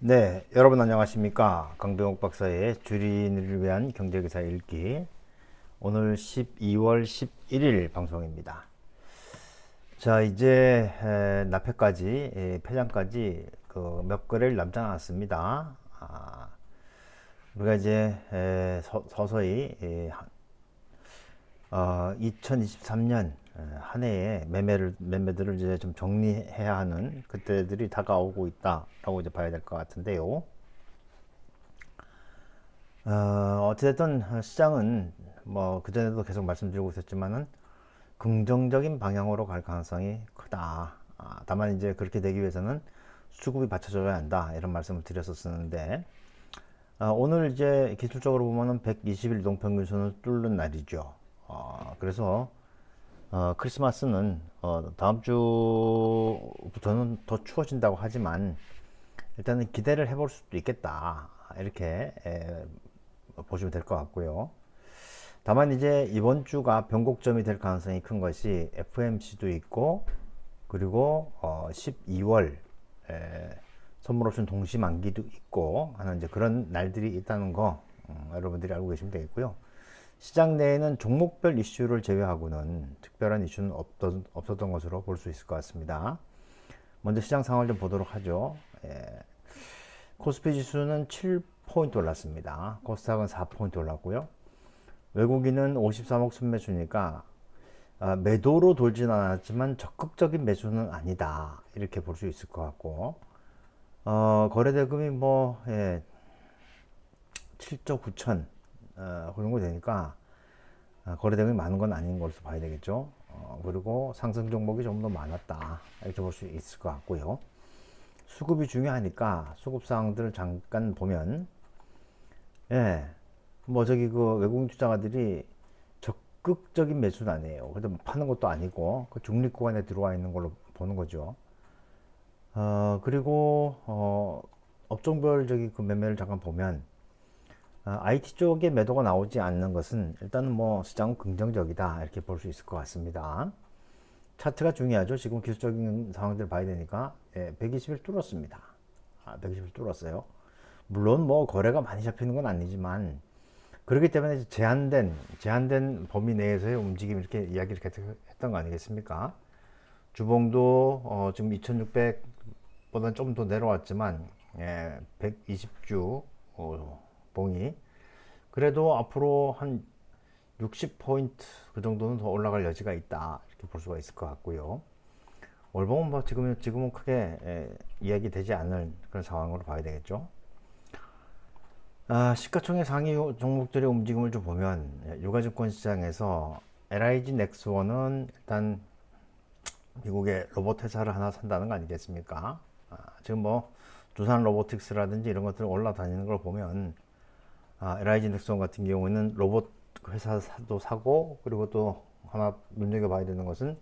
네, 여러분 안녕하십니까? 강병욱 박사의 주린이를 위한 경제기사 읽기. 오늘 12월 11일 방송입니다. 자, 이제 납회까지, 폐장까지 그 몇 거래일 남지 않았습니다. 우리가 이제 서서히 2023년 한 해의 매매들을 이제 좀 정리해야 하는 그때들이 다가오고 있다라고 이제 봐야 될 것 같은데요. 어찌됐든 시장은 뭐 그전에도 계속 말씀드리고 있었지만은 긍정적인 방향으로 갈 가능성이 크다. 다만 이제 그렇게 되기 위해서는 수급이 받쳐줘야 한다. 이런 말씀을 드렸었는데 오늘 이제 기술적으로 보면은 120일 동평균선을 뚫는 날이죠. 그래서 크리스마스는 다음 주부터는 더 추워진다고 하지만 일단은 기대를 해볼 수도 있겠다. 이렇게 보시면 될 것 같고요. 다만 이제 이번 주가 변곡점이 될 가능성이 큰 것이 FMC도 있고 그리고 12월 선물옵션 동시 만기도 있고 하는 이제 그런 날들이 있다는 거 여러분들이 알고 계시면 되겠고요. 시장 내에는 종목별 이슈를 제외하고는 특별한 이슈는 없었던 것으로 볼 수 있을 것 같습니다. 먼저 시장 상황을 좀 보도록 하죠. 코스피 지수는 7포인트 올랐습니다. 코스닥은 4포인트 올랐고요. 외국인은 53억 순매수니까 매도로 돌진 않았지만 적극적인 매수는 아니다. 이렇게 볼 수 있을 것 같고 거래대금이 뭐 7조 9천 그 정도 되니까 거래대금이 많은 건 아닌 것으로 봐야 되겠죠. 그리고 상승 종목이 좀 더 많았다. 이렇게 볼 수 있을 것 같고요. 수급이 중요하니까 수급 사항들을 잠깐 보면 뭐 저기 그 외국인 투자가들이 적극적인 매수는 아니에요. 그래도 파는 것도 아니고 그 중립 구간에 들어와 있는 걸로 보는 거죠. 그리고 업종별 저기 그 매매를 잠깐 보면 IT 쪽에 매도가 나오지 않는 것은 일단은 뭐 시장은 긍정적이다 이렇게 볼 수 있을 것 같습니다. 차트가 중요하죠. 지금 기술적인 상황들을 봐야 되니까 120일 뚫었습니다. 120일 뚫었어요. 물론 뭐 거래가 많이 잡히는 건 아니지만 그렇기 때문에 제한된 범위 내에서의 움직임 이렇게 이야기를 계속 했던 거 아니겠습니까? 주봉도 지금 2600보다는 좀 더 내려왔지만 120주 봉이 그래도 앞으로 한 60포인트 그 정도는 더 올라갈 여지가 있다 이렇게 볼 수가 있을 것 같고요. 월봉은 뭐 지금은 크게 이야기되지 않을 그런 상황으로 봐야 되겠죠. 시가총액 상위 종목들의 움직임을 좀 보면 유가증권 시장에서 LIG 넥스원은 일단 미국의 로봇 회사를 하나 산다는 거 아니겠습니까? 지금 뭐 두산 로보틱스라든지 이런 것들 올라다니는 걸 보면 LIG 넥스원 같은 경우에는 로봇 회사도 사고 그리고 또 하나 눈여겨봐야 되는 것은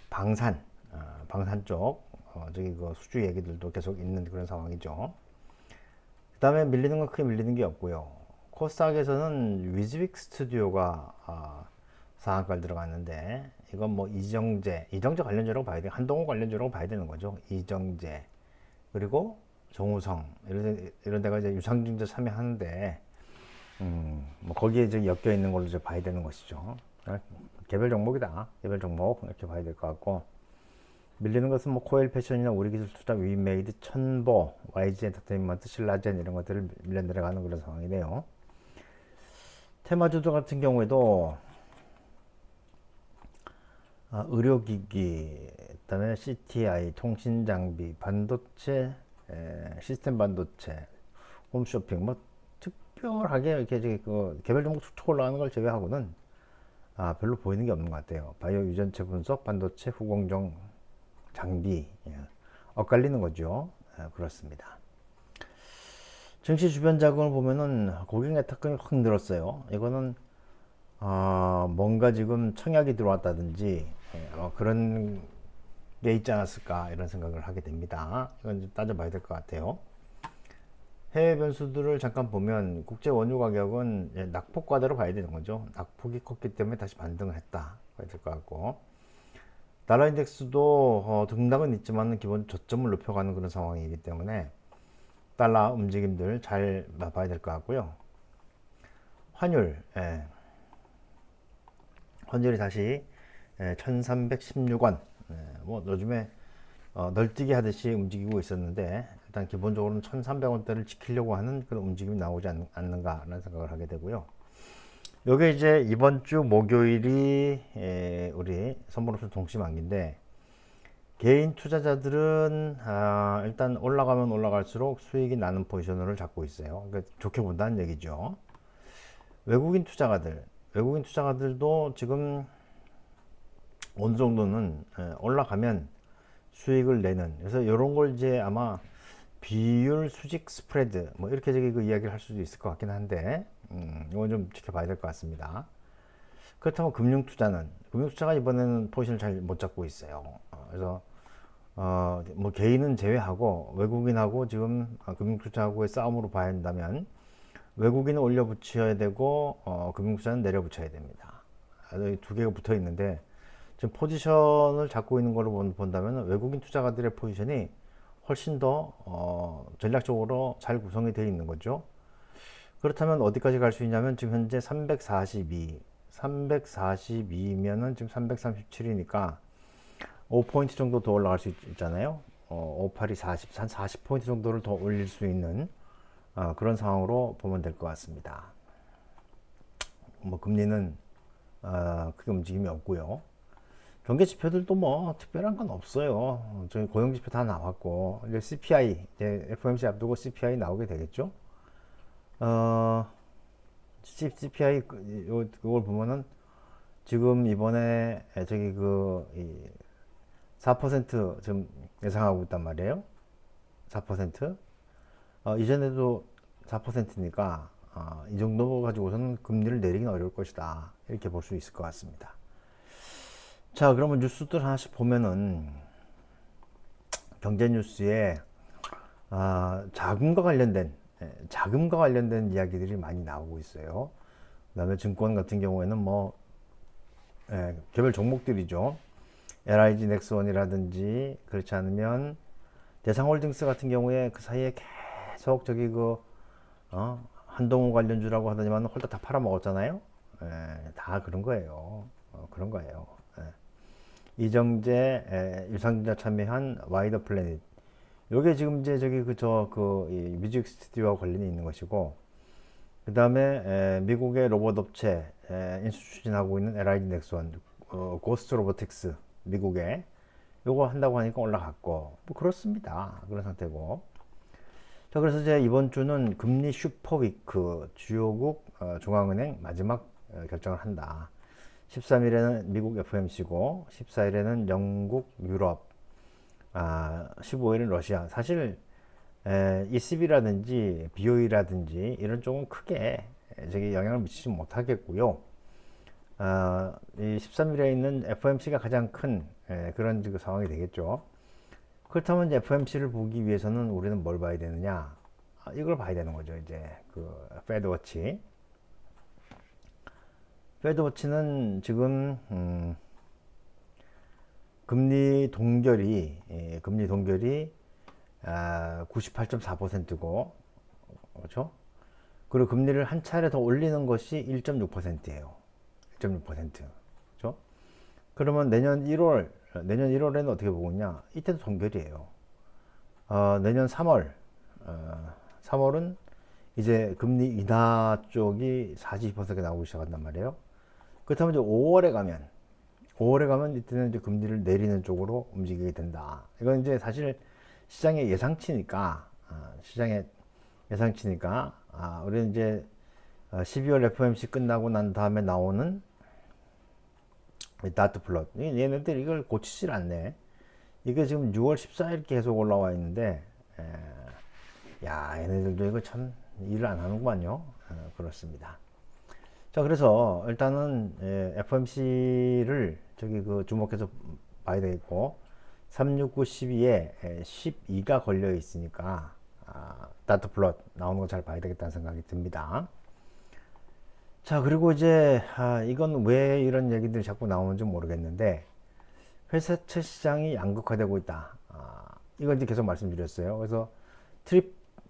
방산 쪽 저기 그 수주 얘기들도 계속 있는 그런 상황이죠. 그 다음에 밀리는 건 크게 밀리는 게 없고요. 코스닥에서는 위즈빅 스튜디오가 상한가를 들어갔는데 이건 뭐 이정재 관련주라고 봐야 돼. 한동훈 관련주라고 봐야 되는 거죠. 이정재 그리고 정우성 이런 데가 이제 유상증자 참여하는데 뭐 거기에 이제 엮여 있는 걸로 이제 봐야 되는 것이죠. 개별 종목이다. 개별 종목 이렇게 봐야 될 것 같고 밀리는 것은 뭐 코엘 패션이나 우리기술투자, 위메이드, 천보, YG 엔터테인먼트, 신라젠 이런 것들을 밀려 내려가는 그런 상황이네요. 테마주도 같은 경우에도 의료기기, 그다음에 CTI, 통신장비, 반도체, 시스템 반도체, 홈쇼핑 뭐 특별하게 이렇게 그 개별 종목 툭툭 올라가는 걸 제외하고는 별로 보이는 게 없는 것 같아요. 바이오 유전체 분석, 반도체, 후공정 장비 엇갈리는 거죠. 그렇습니다. 증시 주변 자금을 보면은 고객 예탁금이 확 늘었어요. 이거는 뭔가 지금 청약이 들어왔다든지 그런 게 있지 않았을까 이런 생각을 하게 됩니다. 이건 좀 따져봐야 될 것 같아요. 해외 변수들을 잠깐 보면 국제 원유 가격은 낙폭과대로 봐야 되는 거죠. 낙폭이 컸기 때문에 다시 반등을 했다 봐야 될 것 같고 달러 인덱스도 등락은 있지만 기본 저점을 높여가는 그런 상황이기 때문에 달러 움직임들 잘 봐야 될 것 같고요. 환율, 환율이 다시 1316원, 뭐 요즘에 널뛰기 하듯이 움직이고 있었는데 일단 기본적으로는 1300원대를 지키려고 하는 그런 움직임이 나오지 않는가라는 생각을 하게 되고요. 요게 이제 이번 주 목요일이 우리 선물옵션 동시만기인데, 개인 투자자들은 일단 올라가면 올라갈수록 수익이 나는 포지션을 잡고 있어요. 그러니까 좋게 본다는 얘기죠. 외국인 투자가들도 지금 어느 정도는 올라가면 수익을 내는, 그래서 이런 걸 이제 아마 비율 수직 스프레드 뭐 이렇게 저기 그 이야기를 할 수도 있을 것 같긴 한데, 이건 좀 지켜봐야 될 것 같습니다. 그렇다면 금융투자가 이번에는 포지션을 잘 못 잡고 있어요. 그래서 뭐 개인은 제외하고 외국인하고 지금 금융투자하고의 싸움으로 봐야 한다면, 외국인은 올려붙여야 되고 금융투자는 내려붙여야 됩니다. 두 개가 붙어 있는데, 지금 포지션을 잡고 있는 걸로 본다면 외국인 투자가들의 포지션이 훨씬 더 전략적으로 잘 구성이 되어 있는 거죠. 그렇다면 어디까지 갈 수 있냐면, 지금 현재 342면은 지금 337이니까 5포인트 정도 더 올라갈 수 있잖아요. 58이 40, 한 40포인트 정도를 더 올릴 수 있는 그런 상황으로 보면 될 것 같습니다. 뭐 금리는 크게 움직임이 없고요. 경제 지표들도 뭐 특별한 건 없어요. 저희 고용 지표 다 나왔고, 이제 CPI, 이제 FOMC 앞두고 CPI 나오게 되겠죠. CPI 이걸 보면은 지금 이번에 저기 4% 지금 예상하고 있단 말이에요. 4%. 이전에도 4%니까 이 정도 가지고서는 금리를 내리긴 어려울 것이다, 이렇게 볼 수 있을 것 같습니다. 자, 그러면 뉴스들 하나씩 보면은 경제 뉴스에 자금과 관련된 이야기들이 많이 나오고 있어요. 그다음에 증권 같은 경우에는 뭐 개별 종목들이죠. LIG 넥스원이라든지, 그렇지 않으면 대상홀딩스 같은 경우에 그 사이에 계속 저기 한동훈 관련주라고 하더니만 홀딱 다 팔아먹었잖아요. 다 그런 거예요. 그런 거예요. 이정재, 유상증자 참여한 와이더 플래닛. 요게 지금 이제 저기 뮤직 스튜디오와 관련이 있는 것이고, 그 다음에 미국의 로봇 업체 인수 추진하고 있는 LIG 넥스원, 고스트 로보틱스 미국에 요거 한다고 하니까 올라갔고, 뭐 그렇습니다. 그런 상태고. 자, 그래서 이제 이번 주는 금리 슈퍼위크, 주요국 중앙은행 마지막 결정을 한다. 13일에는 미국 FOMC고 14일에는 영국, 유럽, 15일은 러시아. 사실 ECB라든지 BOE라든지 이런 쪽은 크게 저기 영향을 미치지 못하겠고요. 이 13일에 있는 FOMC가 가장 큰 그런 그 상황이 되겠죠. 그렇다면 이제 FOMC를 보기 위해서는 우리는 뭘 봐야 되느냐? 이걸 봐야 되는 거죠. 이제 페드워치. 페드워치는 지금 금리 동결이 98.4%고, 그렇죠? 그리고 금리를 한 차례 더 올리는 것이 1.6%예요. 1.6%. 그렇죠? 그러면 내년 1월에는 어떻게 보고 있냐? 이때도 동결이에요. 내년 3월은 이제 금리 인하 쪽이 40%가 나오기 시작한단 말이에요. 그렇다면 이제 5월에 가면 이때는 이제 금리를 내리는 쪽으로 움직이게 된다. 이건 이제 사실 시장의 예상치니까, 우리는 이제 12월 FOMC 끝나고 난 다음에 나오는 다트 플롯, 얘네들 이걸 고치질 않네. 이게 지금 6월 14일 계속 올라와 있는데, 얘네들도 이거 참 일을 안 하는구만요. 그렇습니다. 자, 그래서 일단은 FOMC를 주목해서 봐야 되겠고, 3, 6, 9, 12에 12가 걸려 있으니까 다트 플롯 나오는 거 잘 봐야 되겠다는 생각이 듭니다. 자, 그리고 이제 이건 왜 이런 얘기들이 자꾸 나오는지 모르겠는데, 회사채 시장이 양극화되고 있다. 이걸 이제 계속 말씀드렸어요. 그래서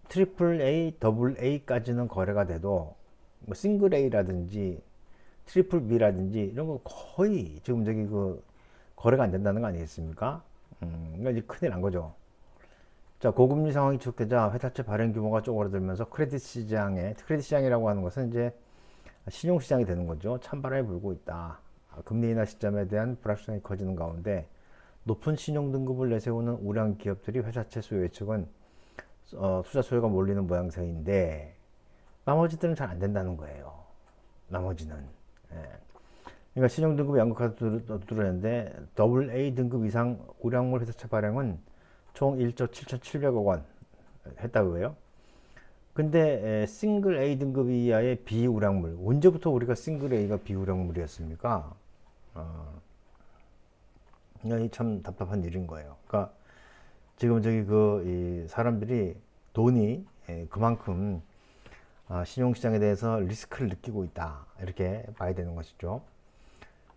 트리플 A, 더블 A까지는 거래가 돼도 뭐 싱글 A라든지 트리플 B라든지 이런 거 거의 지금 저기 그 거래가 안 된다는 거 아니겠습니까? 그러니까 이제 큰일 난 거죠. 자, 고금리 상황이 지속되자 회사채 발행 규모가 쪼그라들면서 크레딧 시장이라고 하는 것은 이제 신용 시장이 되는 거죠. 찬바람이 불고 있다. 금리 인하 시점에 대한 불확실성이 커지는 가운데 높은 신용 등급을 내세우는 우량 기업들이 회사채 수요 예측은 투자 수요가 몰리는 모양새인데 나머지들은 잘 안 된다는 거예요. 나머지는. 예. 그러니까 신용 등급이 양극화도 뚫어냈는데 더블 A 등급 이상 우량물 회사채 발행은 총 1조 7,700억 원 했다고 해요. 근데 싱글 A 등급 이하의 비우량물, 언제부터 우리가 싱글 A가 비우량물이었습니까? 이참 답답한 일인 거예요. 그러니까 지금 저기 이 사람들이 돈이 그만큼 신용시장에 대해서 리스크를 느끼고 있다, 이렇게 봐야 되는 것이죠.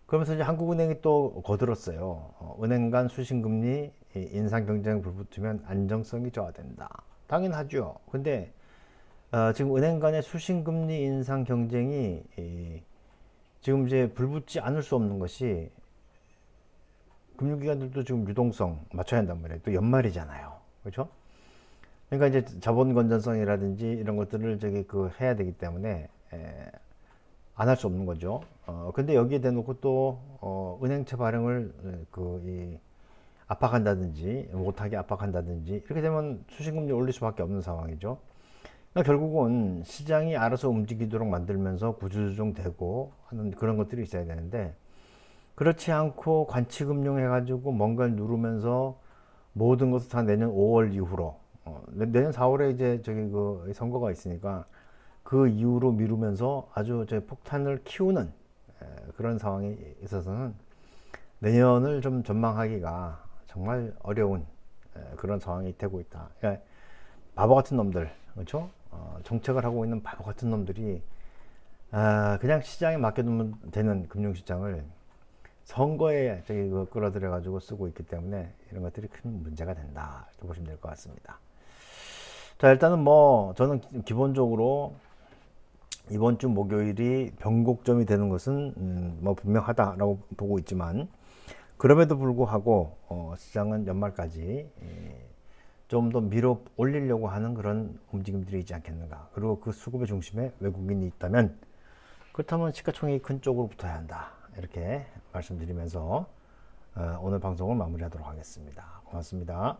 그러면서 이제 한국은행이 또 거들었어요. 은행 간 수신금리 인상 경쟁 불붙으면 안정성이 저하된다. 당연하죠. 근데 지금 은행 간의 수신금리 인상 경쟁이 지금 이제 불붙지 않을 수 없는 것이 금융기관들도 지금 유동성 맞춰야 한단 말이에요. 또 연말이잖아요. 그렇죠? 그러니까 이제 자본 건전성이라든지 이런 것들을 저기 해야 되기 때문에 안 할 수 없는 거죠. 근데 여기에 대놓고 또 은행채 발행을 압박한다든지 못하게 압박한다든지 이렇게 되면 수신금리 올릴 수밖에 없는 상황이죠. 그러니까 결국은 시장이 알아서 움직이도록 만들면서 구조조정되고 하는 그런 것들이 있어야 되는데 그렇지 않고 관치금융 해가지고 뭔가를 누르면서 모든 것을 다 내년 5월 이후로 내년 4월에 이제 저기 선거가 있으니까 그 이후로 미루면서 아주 저 폭탄을 키우는 그런 상황이 있어서는 내년을 좀 전망하기가 정말 어려운 그런 상황이 되고 있다. 그러니까 바보 같은 놈들, 그렇죠? 정책을 하고 있는 바보 같은 놈들이 그냥 시장에 맡겨두면 되는 금융시장을 선거에 저기 끌어들여 가지고 쓰고 있기 때문에 이런 것들이 큰 문제가 된다, 이렇게 보시면 될 것 같습니다. 자, 일단은 뭐 저는 기본적으로 이번 주 목요일이 변곡점이 되는 것은 뭐 분명하다라고 보고 있지만 그럼에도 불구하고 시장은 연말까지 좀 더 밀어 올리려고 하는 그런 움직임들이 있지 않겠는가. 그리고 그 수급의 중심에 외국인이 있다면 그렇다면 시가총액이 큰 쪽으로 붙어야 한다, 이렇게 말씀드리면서 오늘 방송을 마무리하도록 하겠습니다. 고맙습니다.